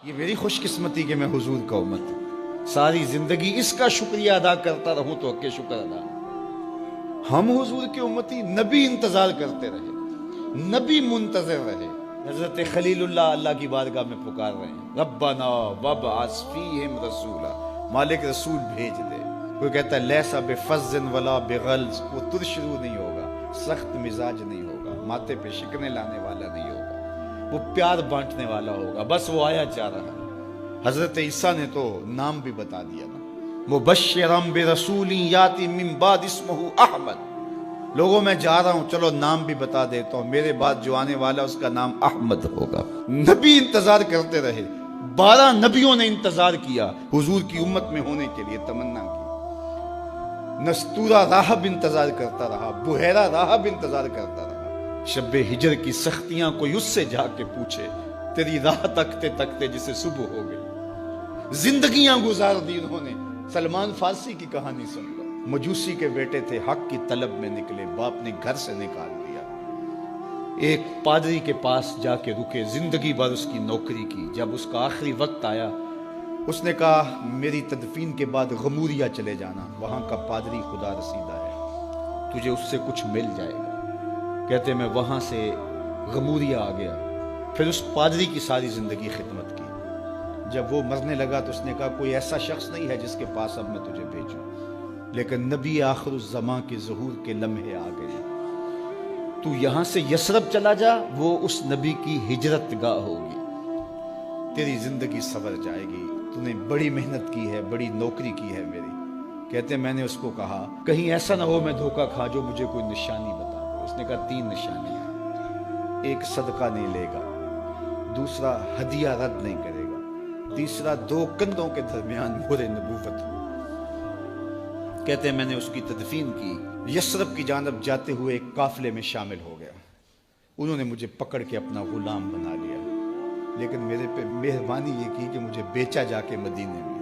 یہ میری خوش قسمتی کہ میں حضور کا امت ساری زندگی اس کا شکریہ ادا کرتا رہوں تو کہ شکر ادا ہم حضور کی امتی نبی انتظار کرتے رہے، نبی منتظر رہے۔ حضرت خلیل اللہ کی بارگاہ میں پکار رہے ہیں، ربنا وابعث فیہم رسولا، مالک رسول بھیج دے۔ کوئی کہتا ہے لیسا بفظ ولا بغلظ، وہ ترشرو نہیں ہوگا، سخت مزاج نہیں ہوگا، ماتھے پہ شکنے لانے والا نہیں ہوگا، وہ پیار بانٹنے والا ہوگا، بس وہ آیا چاہ رہا ہے۔ حضرت عیسیٰ نے تو نام بھی بتا دیا نا، مبشرم برسول یاتی من بعد اسمہ احمد، لوگوں میں جا رہا ہوں، چلو نام بھی بتا دیتا ہوں، میرے بعد جو آنے والا اس کا نام احمد ہوگا۔ نبی انتظار کرتے رہے، 12 نبیوں نے انتظار کیا حضور کی امت میں ہونے کے لیے، تمنا کی۔ نستورہ راہب انتظار کرتا رہا، بحیرہ راہب انتظار کرتا رہا۔ شب ہجر کی سختیاں کوئی اس سے جا کے پوچھے، تیری راہ تکتے تکتے جسے صبح ہو گئی۔ زندگیاں گزار دی انہوں نے۔ سلمان فارسی کی کہانی سن لو، مجوسی کے بیٹے تھے، حق کی طلب میں نکلے، باپ نے گھر سے نکال دیا، ایک پادری کے پاس جا کے رکے، زندگی بھر اس کی نوکری کی۔ جب اس کا آخری وقت آیا، اس نے کہا میری تدفین کے بعد غموریا چلے جانا، وہاں کا پادری خدا رسیدہ ہے، تجھے اس سے کچھ مل جائے گا۔ کہتے میں وہاں سے غموریا آ گیا، پھر اس پادری کی ساری زندگی خدمت کی۔ جب وہ مرنے لگا تو اس نے کہا کوئی ایسا شخص نہیں ہے جس کے پاس اب میں تجھے بھیجوں، لیکن نبی آخر الزماں کے ظہور کے لمحے آ گئے، تو یہاں سے یثرب چلا جا، وہ اس نبی کی ہجرت گاہ ہوگی، تیری زندگی سنور جائے گی، تو نے بڑی محنت کی ہے، بڑی نوکری کی ہے میری۔ کہتے میں نے اس کو کہا کہیں ایسا نہ ہو میں دھوکہ کھا جو مجھے کوئی نشانی بتا دے۔ اس نے کہا 3 نشانیاں، ایک صدقہ نہیں لے گا، دوسرا ہدیہ رد نہیں کرے گا، تیسرا 2 کندھوں کے درمیان مہر نبوت ہو۔ کہتے ہیں میں نے اس کی تدفین کی، یثرب کی جانب جاتے ہوئے ایک قافلے میں شامل ہو گیا، انہوں نے مجھے پکڑ کے اپنا غلام بنا لیا، لیکن میرے پہ مہربانی یہ کی کہ مجھے بیچا جا کے مدینے میں۔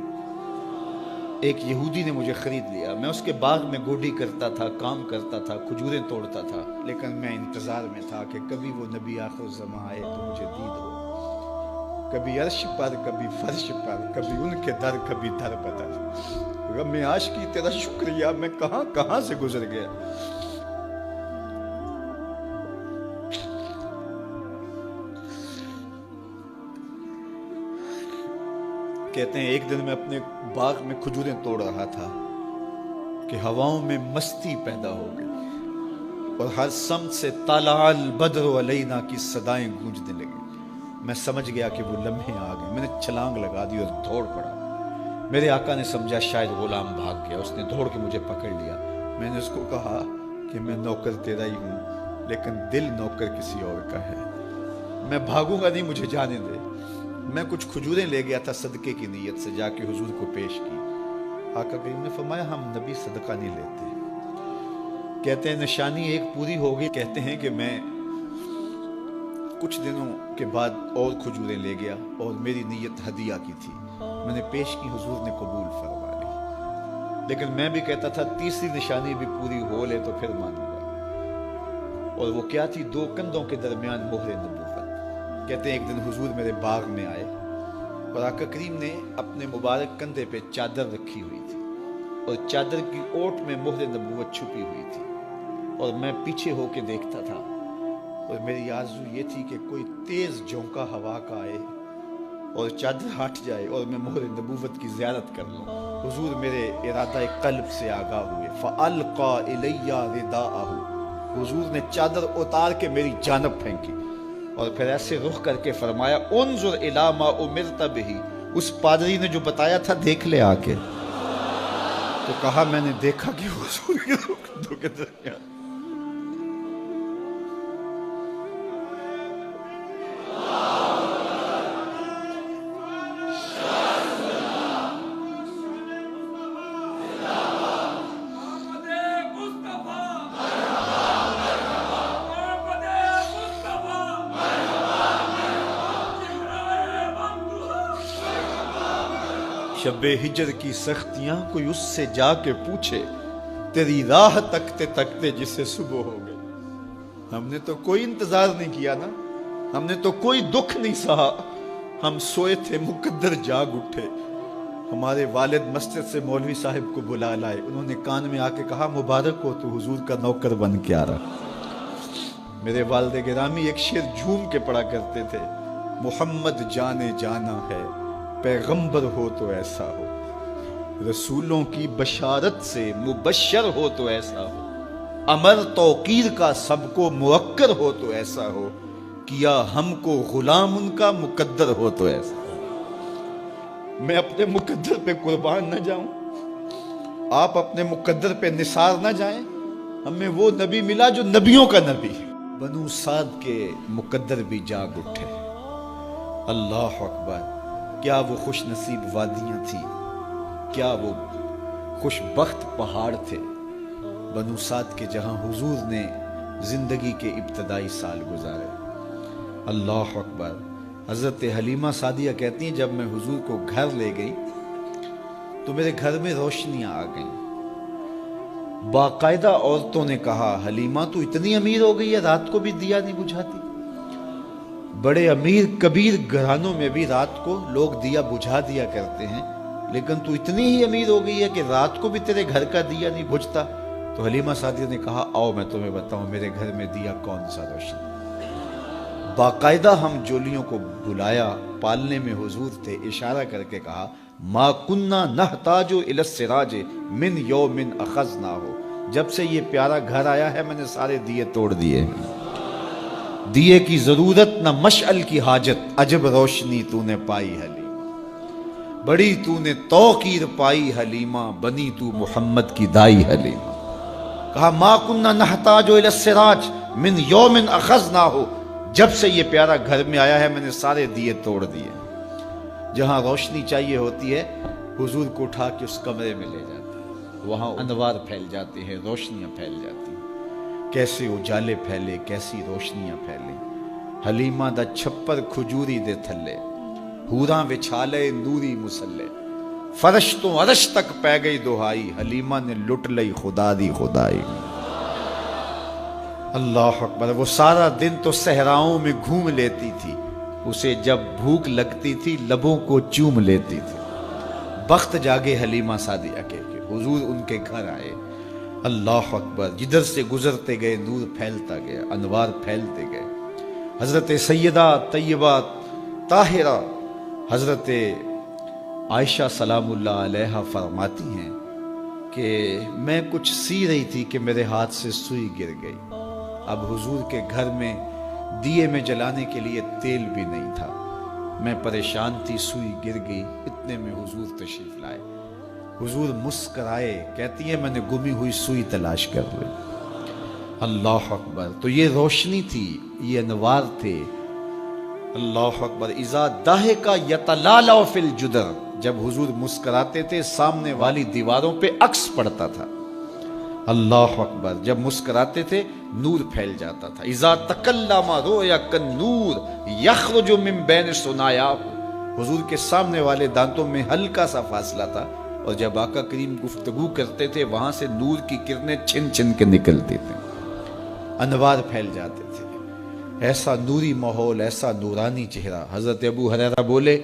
ایک یہودی نے مجھے خرید لیا، میں اس کے باغ میں گوڈی کرتا تھا، کام کرتا تھا، کھجوریں توڑتا تھا، لیکن میں انتظار میں تھا کہ کبھی وہ نبی آخر الزماں آئے تو مجھے دید ہو، کبھی عرش پر، کبھی فرش پر، کبھی ان کے در، کبھی در بدر۔ غم عاشقی تیرا شکریہ، میں کہاں کہاں سے گزر گیا۔ کہتے ہیں ایک دن میں اپنے باغ میں کھجوریں توڑ رہا تھا کہ ہواؤں میں مستی پیدا ہو گئی اور ہر سمت سے طلع البدر علینا کی صدائیں گونجنے لگی۔ میں سمجھ گیا کہ وہ لمحے آ گئے، میں نے چھلانگ لگا دی اور دوڑ پڑا۔ میرے آقا نے سمجھا شاید غلام بھاگ گیا، اس نے دوڑ کے مجھے پکڑ لیا۔ میں نے اس کو کہا کہ میں نوکر تیرا ہی ہوں، لیکن دل نوکر کسی اور کا ہے، میں بھاگوں گا نہیں، مجھے جانے دے۔ میں کچھ کھجوریں لے گیا تھا صدقے کی نیت سے، جا کے حضور کو پیش کی۔ آقا کریم نے فرمایا ہم نبی صدقہ نہیں لیتے۔ کہتے ہیں نشانی ایک پوری ہو گئی، کہتے ہیں کہ میں کچھ دنوں کے بعد اور کھجوریں لے گیا اور میری نیت ہدیہ کی تھی، میں نے پیش کی، حضور نے قبول فرما لی۔ لیکن میں بھی کہتا تھا تیسری نشانی بھی پوری ہو لے تو پھر مانوں گا، اور وہ کیا تھی؟ 2 کندھوں کے درمیان مہر نبوت۔ کہتے ہیں ایک دن حضور میرے باغ میں آئے اور آقا کریم نے اپنے مبارک کندھے پہ چادر رکھی ہوئی تھی اور چادر کی اوٹ میں مہر نبوت چھپی ہوئی تھی، اور میں پیچھے ہو کے دیکھتا تھا، اور میری آرزو یہ تھی کہ کوئی تیز جھونکا ہوا کا آئے اور چادر ہٹ جائے اور میں مہر نبوت کی زیارت کر لوں۔ حضور میرے ارادہ قلب سے آگاہ ہوئے، فَأَلْقَى إِلَيَّ رِدَاءَهُ، حضور نے چادر اتار کے میری جانب پھینکی اور پھر ایسے رخ کر کے فرمایا انظر الی ما امرت بہ، اس پادری نے جو بتایا تھا دیکھ لے آ کے۔ تو کہا میں نے دیکھا کہ حضور کے 2 کندھوں کے درمیان۔ شب ہجر کی سختیاں کوئی اس سے جا کے پوچھے، تیری راہ تکتے تکتے جسے صبح ہو گئی۔ ہم نے تو کوئی انتظار نہیں کیا نا، ہم نے تو کوئی دکھ نہیں سہا، ہم سوئے تھے مقدر جاگ اٹھے، ہمارے والد مسجد سے مولوی صاحب کو بلا لائے، انہوں نے کان میں آ کے کہا مبارک ہو تو حضور کا نوکر بن کے آ رہا۔ میرے والد گرامی ایک شعر جھوم کے پڑھا کرتے تھے، محمد جانے جانا ہے پیغمبر ہو تو ایسا ہو، رسولوں کی بشارت سے مبشر ہو تو ایسا ہو، امر توقیر کا سب کو موقر ہو تو ایسا ہو، کیا ہم کو غلام ان کا مقدر ہو تو ایسا ہو۔ میں اپنے مقدر پہ قربان نہ جاؤں، آپ اپنے مقدر پہ نثار نہ جائیں، ہمیں وہ نبی ملا جو نبیوں کا نبی ہے۔ بنو سعد کے مقدر بھی جاگ اٹھے، اللہ اکبر، کیا وہ خوش نصیب وادیاں تھیں، کیا وہ خوش بخت پہاڑ تھے بنو سعد کے، جہاں حضور نے زندگی کے ابتدائی سال گزارے۔ اللہ اکبر۔ حضرت حلیمہ سعدیہ کہتی ہیں جب میں حضور کو گھر لے گئی تو میرے گھر میں روشنیاں آ گئیں، باقاعدہ عورتوں نے کہا حلیمہ تو اتنی امیر ہو گئی ہے رات کو بھی دیا نہیں بجھاتی۔ بڑے امیر کبیر گھرانوں میں بھی رات کو لوگ دیا بجھا دیا کرتے ہیں، لیکن تو اتنی ہی امیر ہو گئی ہے کہ رات کو بھی تیرے گھر کا دیا نہیں بجھتا۔ تو حلیمہ سعدیہ نے کہا آؤ میں تمہیں بتاؤں میرے گھر میں دیا کون سا روشن۔ باقاعدہ ہم جولیوں کو بلایا، پالنے میں حضور تھے، اشارہ کر کے کہا ما کننا نحتاج الی السراج من یوم اخذناہ، جب سے یہ پیارا گھر آیا ہے میں نے سارے دیے توڑ دیے، دیے کی ضرورت نہ مشعل کی حاجت، عجب روشنی تو نے پائی حلیمہ، بڑی تو نے توقیر پائی حلیمہ، بنی تو محمد کی دائی حلیمہ۔ کہا ما کننا نحتاج الی السراج من یوم اخذناہ، جب سے یہ پیارا گھر میں آیا ہے میں نے سارے دیے توڑ دیے۔ جہاں روشنی چاہیے ہوتی ہے حضور کو اٹھا کے اس کمرے میں لے جاتے ہیں، وہاں انوار پھیل جاتے ہیں، روشنیاں پھیل جاتی ہیں، کیسے اجالے پھیلے، کیسی روشنیاں پھیلیں۔ حلیمہ دا چھپر کھجوری دے تھلے، حوراں وچھالے نوری مسلے، فرش تو عرش تک پہ گئی دہائی، حلیمہ نے لٹ لئی خدا دی خدائی۔ اللہ اکبر۔ وہ سارا دن تو صحراؤں میں گھوم لیتی تھی، اسے جب بھوک لگتی تھی لبوں کو چوم لیتی تھی۔ بخت جاگے حلیمہ سعدیہ کے حضور ان کے گھر آئے، اللہ اکبر، جدھر سے گزرتے گئے نور پھیلتا گیا، انوار پھیلتے گئے۔ حضرت سیدہ طیبہ طاہرہ حضرت عائشہ سلام اللہ علیہا فرماتی ہیں کہ میں کچھ سی رہی تھی کہ میرے ہاتھ سے سوئی گر گئی۔ اب حضور کے گھر میں دیے میں جلانے کے لیے تیل بھی نہیں تھا، میں پریشان تھی، سوئی گر گئی، اتنے میں حضور تشریف لائے۔ حضور مسکرائے، کہتی ہے میں نے گمی ہوئی سوئی تلاش کر لی۔ اللہ اکبر۔ تو یہ روشنی تھی، یہ انوار تھے۔ اللہ اکبر۔ اذا ضحک یتلالع فی الجدر، جب حضور مسکراتے تھے سامنے والی دیواروں پہ عکس پڑتا تھا۔ اللہ اکبر۔ جب مسکراتے تھے نور پھیل جاتا تھا۔ اذا تکلم رؤیا کالنور یخرج من بین ثنایاہ، حضور کے سامنے والے دانتوں میں ہلکا سا فاصلہ تھا، اور جب آقا کریم گفتگو کرتے تھے وہاں سے نور کی کرنیں چھن چھن کے نکلتی تھیں، انوار پھیل جاتے تھے۔ ایسا نوری ماحول، ایسا نورانی چہرہ۔ حضرت ابو ہریرہ بولے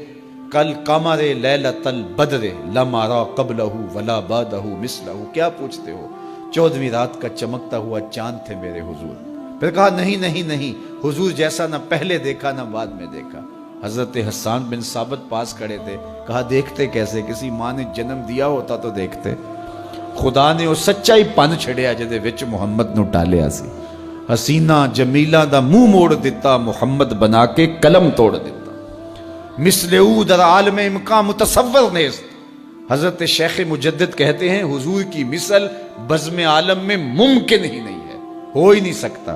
کل قمر لیلۃ البدر لم ارى قبلہ ولا بعدہ مثلہ، کیا پوچھتے ہو، 14ویں رات کا چمکتا ہوا چاند تھے میرے حضور۔ پھر کہا نہیں نہیں نہیں، حضور جیسا نہ پہلے دیکھا نہ بعد میں دیکھا۔ حضرت حسان بن ثابت پاس کھڑے تھے، کہا دیکھتے کیسے، کسی ماں نے جنم دیا ہوتا تو دیکھتے۔ خدا نے وہ سچائی پن چھڑیا جدے وچ محمد نو ٹالیا سی، حسینہ جمیلہ دا منہ موڑ دیتا، محمد بنا کے قلم توڑ دیتا۔ مثل او در عالم امکان متصور نیست، حضرت شیخ مجدد کہتے ہیں حضور کی مثل بزم عالم میں ممکن ہی نہیں ہے، ہو ہی نہیں سکتا۔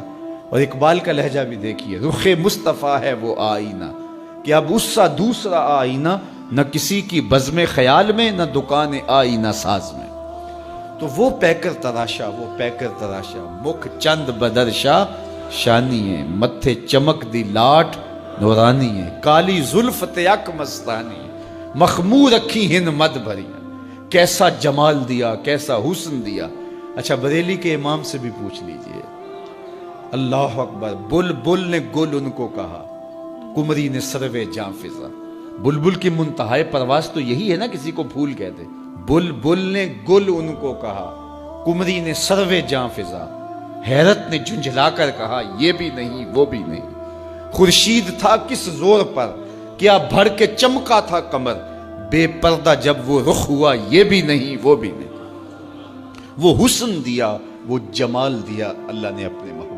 اور اقبال کا لہجہ بھی دیکھیے، رخ مصطفیٰ ہے وہ آئینہ کہ اب اس سا دوسرا آئینہ نہ کسی کی بزم خیال میں نہ دکان آئینہ ساز میں۔ تو وہ پیکر تراشا، وہ پیکر تراشا، مکھ چند بدرشا شانی ہے، متھے چمک دی لاٹ نورانی ہے، کالی زلف تیک مستانی ہے، مخمور اکھی ہن مد بھری، کیسا جمال دیا، کیسا حسن دیا۔ اچھا بریلی کے امام سے بھی پوچھ لیجئے، اللہ اکبر، بل بل نے گل ان کو کہا، کمری نے سروے جاں فضا، بلبل کی منتہائے پرواز تو یہی ہے نا، کسی کو پھول کہتے. بلبل نے گل ان کو کہا، کمری نے سروے جاں فضا، حیرت نے جھنجھلا کر کہا یہ بھی نہیں وہ بھی نہیں. خورشید تھا کس زور پر، کیا بھر کے چمکا تھا قمر، بے پردہ جب وہ رخ ہوا یہ بھی نہیں وہ بھی نہیں. وہ حسن دیا وہ جمال دیا اللہ نے اپنے محبوب